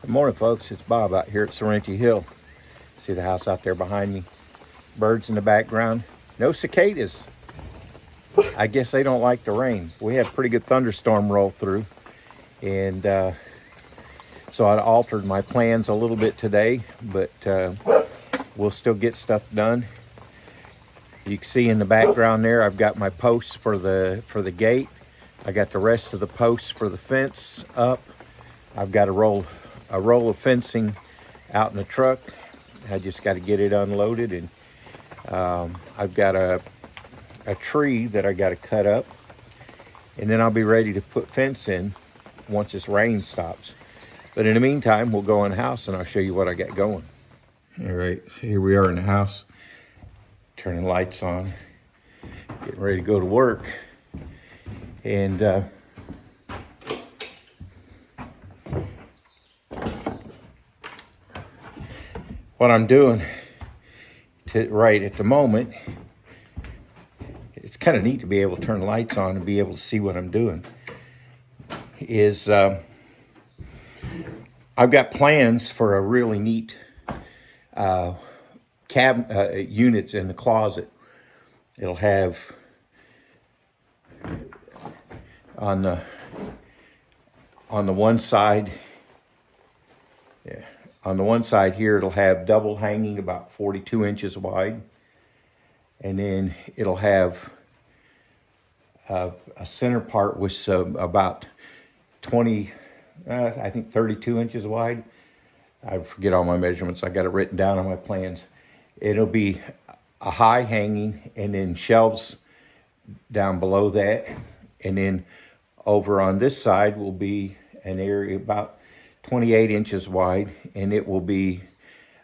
Good morning, folks. It's Bob out here at Sorrento Hill. See the house out there behind me? Birds in the background. No cicadas. I guess they don't like the rain. We had a pretty good thunderstorm roll through. And so I altered my plans a little bit today, but we'll still get stuff done. You can see in the background there, I've got my posts for the gate. I got the rest of the posts for the fence up. I've got a roll of fencing out in the truck. I just got to get it unloaded, and I've got a tree that I got to cut up, and then I'll be ready to put fence in once this rain stops. But in the meantime, we'll go in the house and I'll show you what I got going. All right, so here we are in the house, turning lights on, getting ready to go to work. And what I'm doing right at the moment, it's kind of neat to be able to turn the lights on and be able to see what I'm doing, is I've got plans for a really neat units in the closet. It'll have on the one side, on the one side here, it'll have double hanging about 42 inches wide. And then it'll have a center part with about 20, I think 32 inches wide. I forget all my measurements. I got it written down on my plans. It'll be a high hanging and then shelves down below that. And then over on this side will be an area about 28 inches wide, and it will be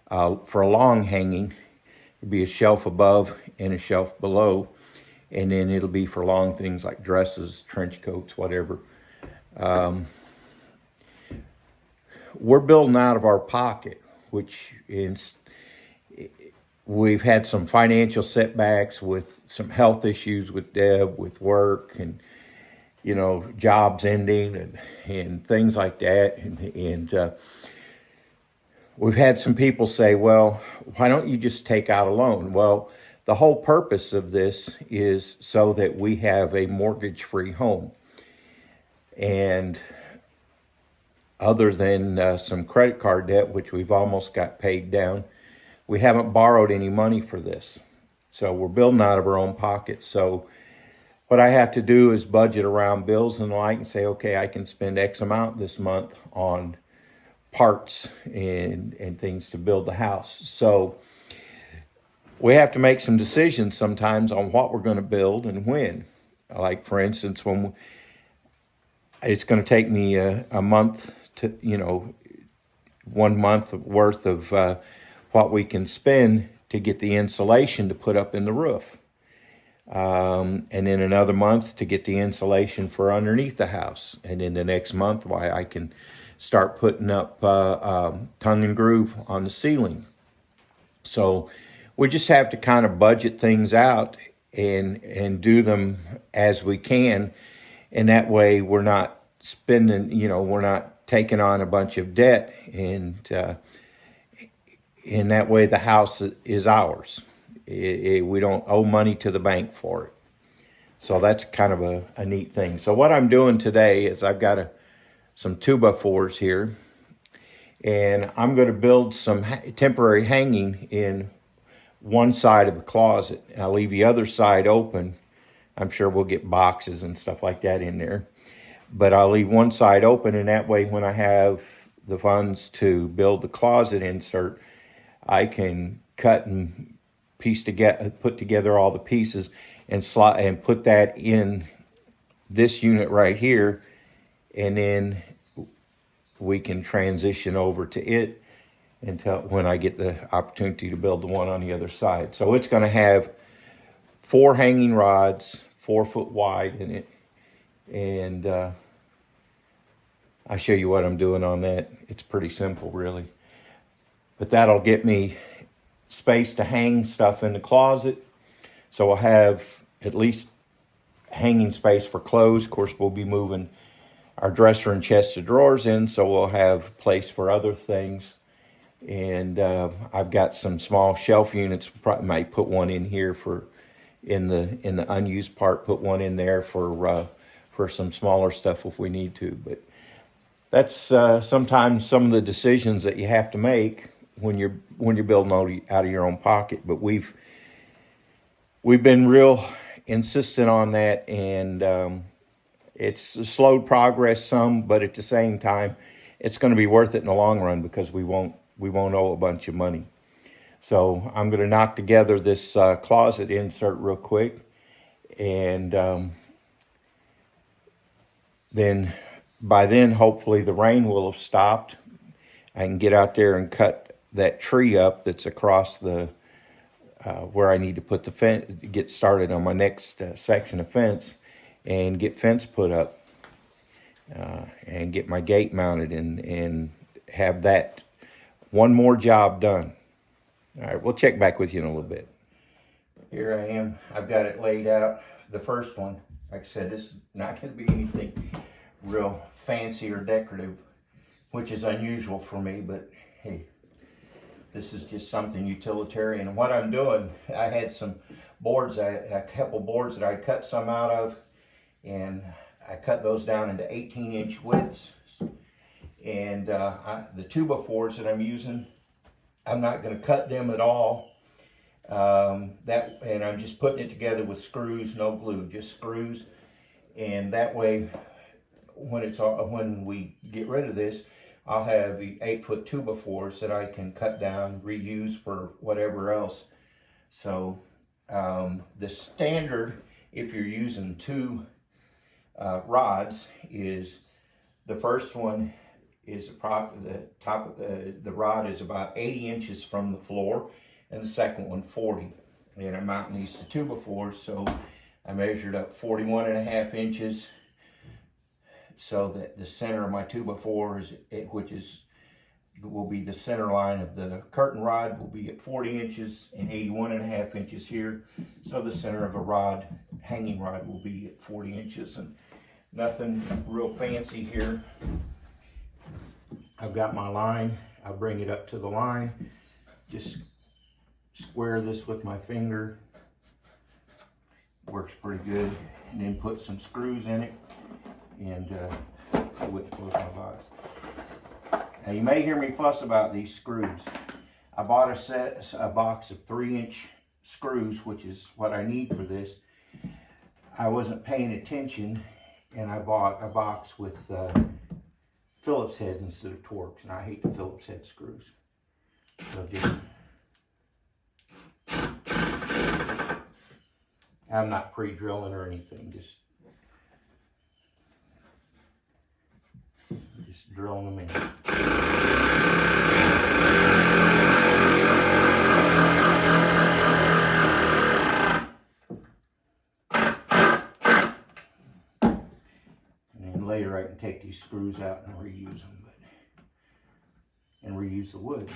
for a long hanging. It'll be a shelf above and a shelf below, and then it'll be for long things like dresses, trench coats, whatever. We're building out of our pocket, which is, we've had some financial setbacks with some health issues with Deb, with work, and jobs ending and things like that. And we've had some people say, well, why don't you just take out a loan? Well, the whole purpose of this is so that we have a mortgage-free home. And other than some credit card debt, which we've almost got paid down, we haven't borrowed any money for this. So we're building out of our own pockets. So what I have to do is budget around bills and the like and say, okay, I can spend X amount this month on parts and things to build the house. So we have to make some decisions sometimes on what we're going to build and when. Like, for instance, when it's going to take me a month to, 1 month worth of what we can spend to get the insulation to put up in the roof. And then another month to get the insulation for underneath the house. And then the next month, I can start putting up tongue and groove on the ceiling. So we just have to kind of budget things out and do them as we can. And that way we're not spending, we're not taking on a bunch of debt. And in that way the house is ours. We don't owe money to the bank for it. So that's kind of a neat thing. So what I'm doing today is I've got some 2x4s here, and I'm going to build some temporary hanging in one side of the closet. I'll leave the other side open. I'm sure we'll get boxes and stuff like that in there. But I'll leave one side open, and that way when I have the funds to build the closet insert, I can cut and put together all the pieces and slot and put that in this unit right here, and then we can transition over to it until when I get the opportunity to build the one on the other side. So it's going to have 4 hanging rods, 4 foot wide in it, and I'll show you what I'm doing on that. It's pretty simple, really, but that'll get me space to hang stuff in the closet. So I'll have at least hanging space for clothes. Of course, we'll be moving our dresser and chest of drawers in, so we'll have place for other things. And I've got some small shelf units. Probably might put one in here for in the unused part. Put one in there for some smaller stuff if we need to. But that's sometimes some of the decisions that you have to make when you're building out of your own pocket. But we've been real insistent on that, and it's slowed progress some, but at the same time, it's going to be worth it in the long run because we won't owe a bunch of money. So I'm going to knock together this closet insert real quick, and then by then, hopefully the rain will have stopped. I can get out there and cut that tree up that's across the where I need to put the fence, get started on my next section of fence, and get fence put up, and get my gate mounted, and have that one more job done. All right, we'll check back with you in a little bit. Here I am. I've got it laid out. The first one, like I said, this is not going to be anything real fancy or decorative, which is unusual for me, but hey, this is just something utilitarian. And what I'm doing, I had some boards, a couple boards that I cut some out of, and I cut those down into 18-inch widths. And the 2x4s that I'm using, I'm not going to cut them at all. And I'm just putting it together with screws, no glue, just screws. And that way, when we get rid of this, I'll have the 8-foot 2x4s that I can cut down, reuse for whatever else. So the standard, if you're using two rods, is the first one is the top of the rod is about 80 inches from the floor, and the second one 40. And I'm mounting these to 2x4s, so I measured up 41.5 inches, so that the center of my 2x4 will be the center line of the curtain rod, will be at 40 inches and 81.5 inches here. So the center of a rod, hanging rod, will be at 40 inches, and nothing real fancy here. I've got my line. I'll bring it up to the line. Just square this with my finger. Works pretty good. And then put some screws in it. And I wouldn't close my box. Now you may hear me fuss about these screws. I bought a box of 3-inch screws, which is what I need for this. I wasn't paying attention, and I bought a box with Phillips heads instead of Torx, and I hate the Phillips head screws. So I'm not pre-drilling or anything, just drilling them in. And then later I can take these screws out and reuse them, and reuse the wood.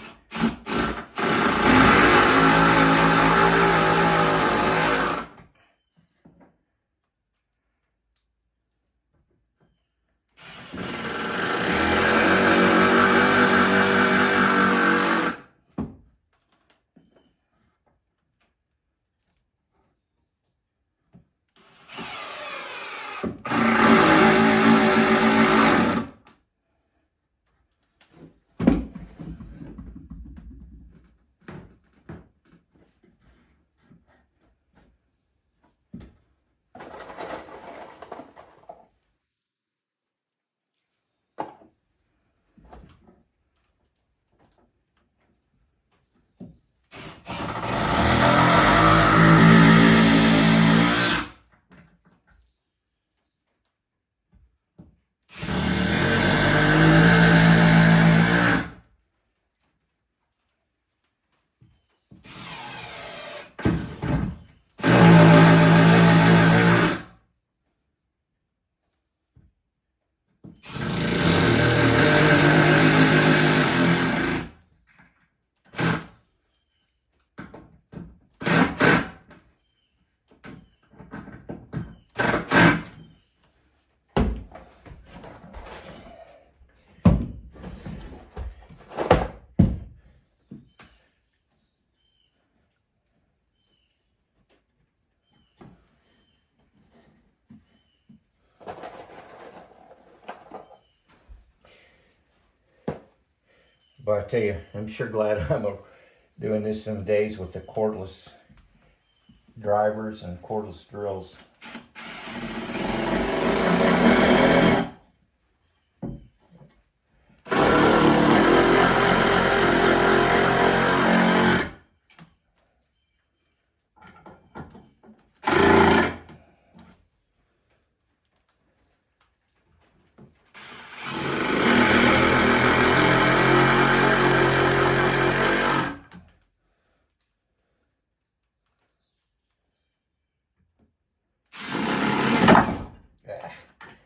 But I tell you, I'm sure glad I'm doing this some days with the cordless drivers and cordless drills.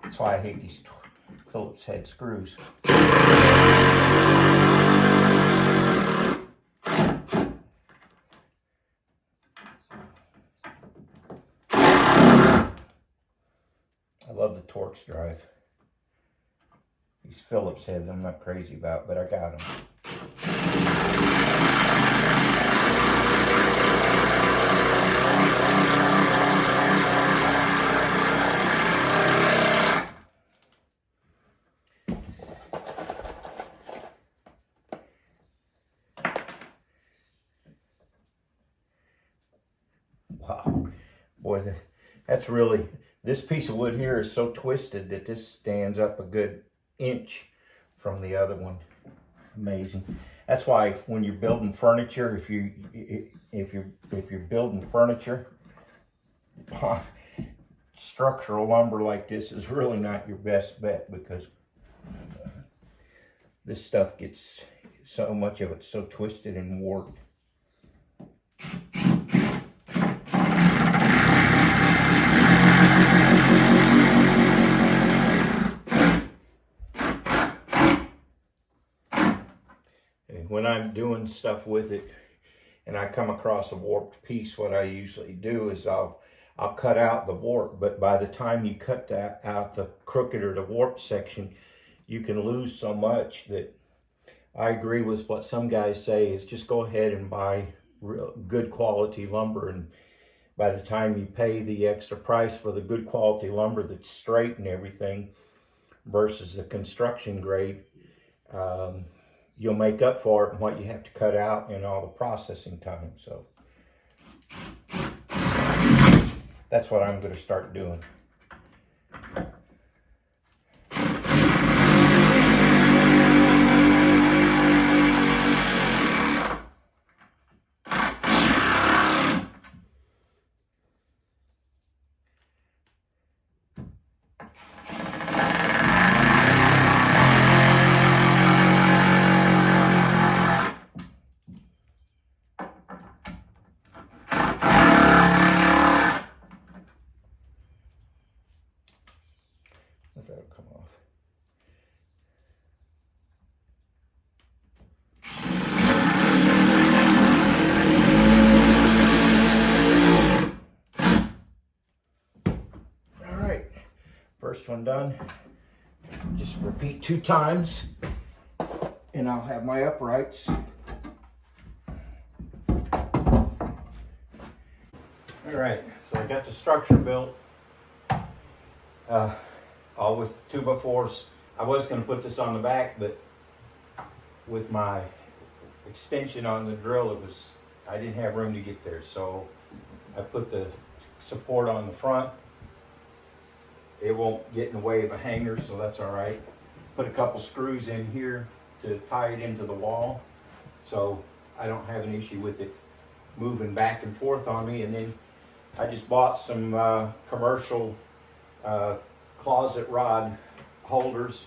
That's why I hate these Phillips head screws. I love the Torx drive. These Phillips heads I'm not crazy about, but I got them. Wow, boy, that's really, this piece of wood here is so twisted that this stands up a good inch from the other one. Amazing. That's why when you're building furniture, if you're building furniture, structural lumber like this is really not your best bet, because this stuff gets, so much of it's so twisted and warped. When I'm doing stuff with it and I come across a warped piece, what I usually do is I'll cut out the warp, but by the time you cut that out, the crooked or the warped section, you can lose so much that I agree with what some guys say is just go ahead and buy real good quality lumber, and by the time you pay the extra price for the good quality lumber that's straight and everything versus the construction grade, you'll make up for it in what you have to cut out and all the processing time. So that's what I'm going to start doing. If that'll come off. All right, first one done. Just repeat 2 times and I'll have my uprights. All right, so I got the structure built. All with 2x4s. I was going to put this on the back, but with my extension on the drill, I didn't have room to get there. So I put the support on the front. It won't get in the way of a hanger, so that's all right. Put a couple screws in here to tie it into the wall, so I don't have an issue with it moving back and forth on me. And then I just bought some commercial closet rod holders.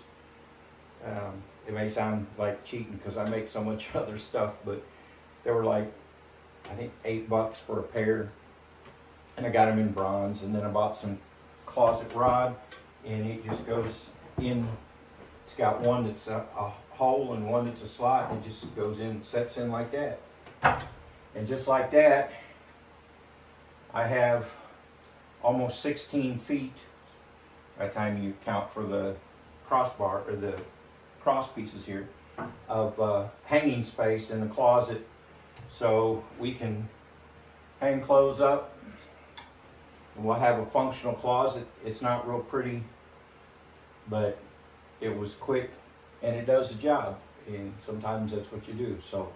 It may sound like cheating because I make so much other stuff, but they were like, I think $8 for a pair, and I got them in bronze. And then I bought some closet rod, and it just goes in. It's got one that's a hole and one that's a slot, and it just goes in, sets in like that. And just like that, I have almost 16 feet by the time you count for the crossbar or the cross pieces here of hanging space in the closet, so we can hang clothes up. And we'll have a functional closet. It's not real pretty, but it was quick and it does the job. and sometimes that's what you do. So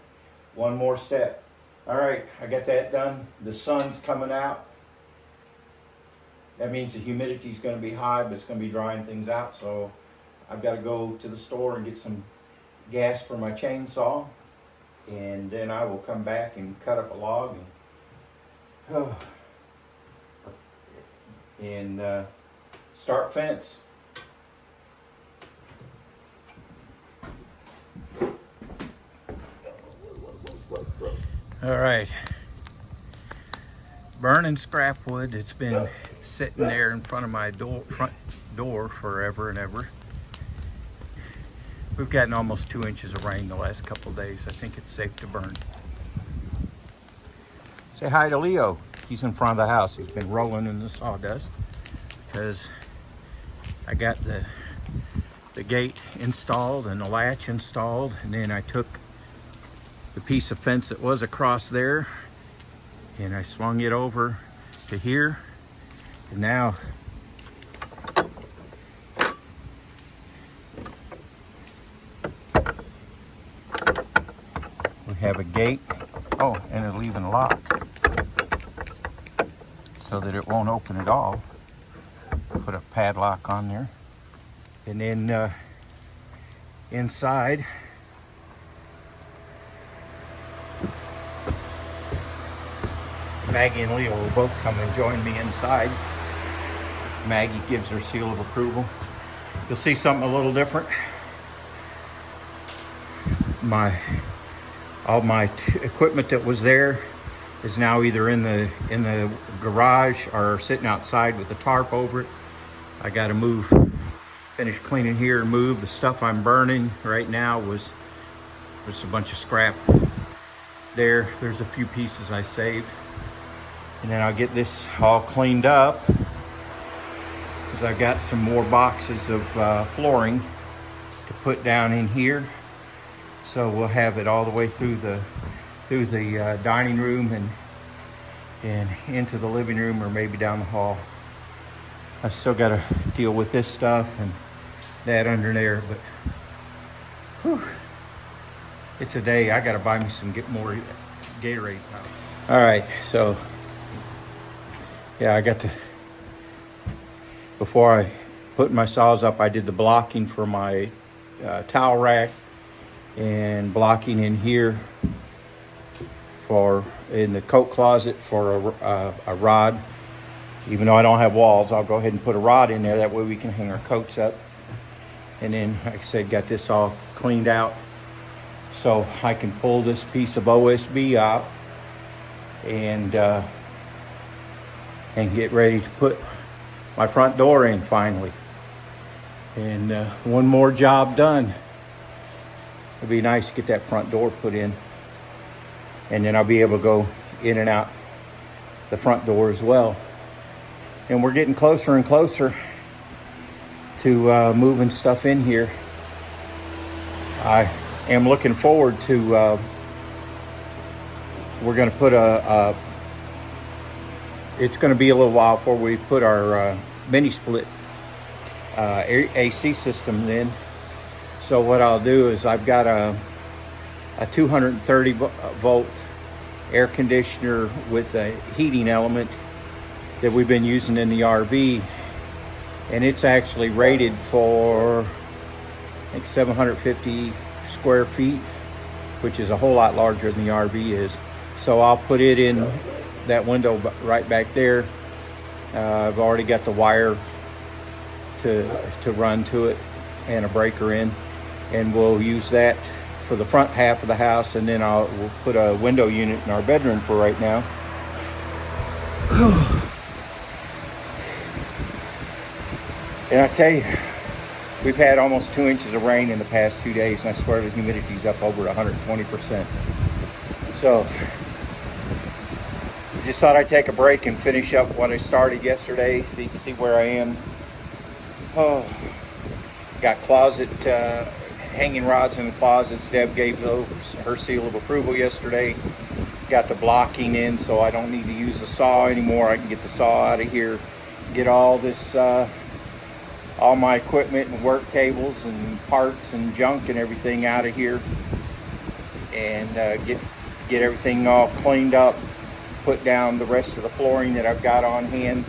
one more step. All right, I got that done. The sun's coming out. That means the humidity is going to be high, but it's going to be drying things out. So I've got to go to the store and get some gas for my chainsaw, and then I will come back and cut up a log and start fence. All right, burning scrap wood. It's been sitting there in front of my front door forever and ever. We've gotten almost 2 inches of rain the last couple of days. I think it's safe to burn. Say hi to Leo. He's in front of the house. He's been rolling in the sawdust because I got the gate installed and the latch installed, and then I took the piece of fence that was across there and I swung it over to here, and now we have a gate. Oh, and it'll even lock so that it won't open at all. Put a padlock on there, and then inside Maggie and Leo will both come and join me inside. Maggie gives her seal of approval. You'll see something a little different. All my equipment that was there is now either in the garage or sitting outside with a tarp over it. I got to finish cleaning here and move. The stuff I'm burning right now was a bunch of scrap there. There's a few pieces I saved. And then I'll get this all cleaned up because I've got some more boxes of flooring to put down in here. So we'll have it all the way through the dining room and into the living room, or maybe down the hall. I still got to deal with this stuff and that under there, but whew, it's a day. I got to buy me more Gatorade now. All right, so yeah, I got to, before I put my saws up, I did the blocking for my towel rack and blocking in here in the coat closet for a rod. Even though I don't have walls, I'll go ahead and put a rod in there. That way we can hang our coats up. And then, like I said, got this all cleaned out so I can pull this piece of OSB out and get ready to put my front door in finally. And one more job done. It'd be nice to get that front door put in, and then I'll be able to go in and out the front door as well. And we're getting closer and closer to moving stuff in here. I am looking forward to, we're going to put it's going to be a little while before we put our mini split AC system in. So what I'll do is I've got a 230 volt air conditioner with a heating element that we've been using in the RV, and it's actually rated for I think 750 square feet, which is a whole lot larger than the RV is. So I'll put it in that window right back there. I've already got the wire to run to it and a breaker in, and we'll use that for the front half of the house, and then we'll put a window unit in our bedroom for right now. And I tell you, we've had almost 2 inches of rain in the past 2 days, and I swear the humidity's up over 120%. So I just thought I'd take a break and finish up what I started yesterday, see where I am. Oh, got closet hanging rods in the closets. Deb gave her seal of approval yesterday. Got the blocking in, so I don't need to use the saw anymore. I can get the saw out of here, get all this all my equipment and work tables and parts and junk and everything out of here, and get everything all cleaned up, put down the rest of the flooring that I've got on hand,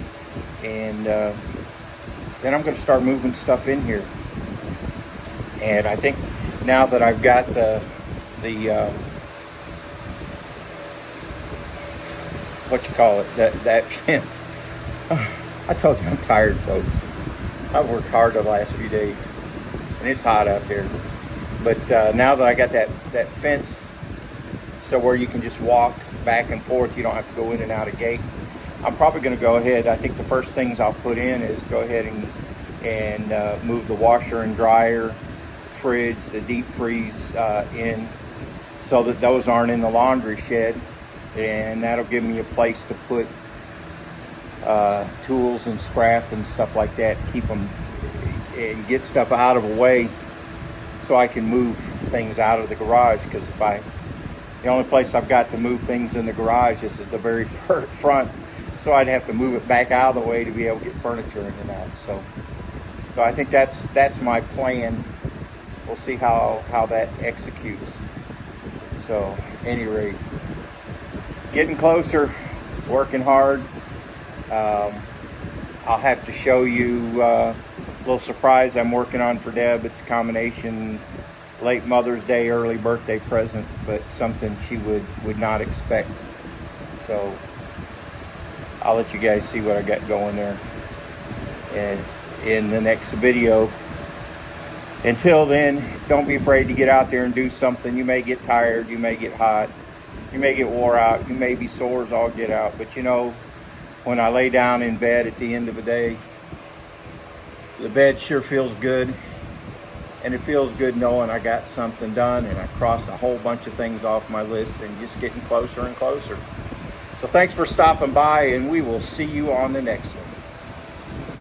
and then I'm going to start moving stuff in here. And I think now that I've got the what you call it, that fence. I told you I'm tired, folks. I've worked hard the last few days, and it's hot out there. But now that I got that fence, so where you can just walk back and forth, you don't have to go in and out of gate, I'm probably going to go ahead. I think the first things I'll put in is go ahead and move the washer and dryer, fridge, the deep freeze in, so that those aren't in the laundry shed, and that'll give me a place to put tools and scrap and stuff like that, keep them and get stuff out of the way so I can move things out of the garage. Because the only place I've got to move things in the garage is at the very front, so I'd have to move it back out of the way to be able to get furniture in and out. So I think that's my plan. We'll see how that executes. So at any rate, getting closer, working hard. I'll have to show you a little surprise I'm working on for Deb. It's a combination late Mother's Day, early birthday present, but something she would not expect. So I'll let you guys see what I got going there and in the next video. Until then, don't be afraid to get out there and do something. You may get tired, you may get hot, you may get wore out, you may be sore as all get out, but you know, when I lay down in bed at the end of the day, the bed sure feels good, and it feels good knowing I got something done and I crossed a whole bunch of things off my list and just getting closer and closer. So thanks for stopping by, and we will see you on the next one.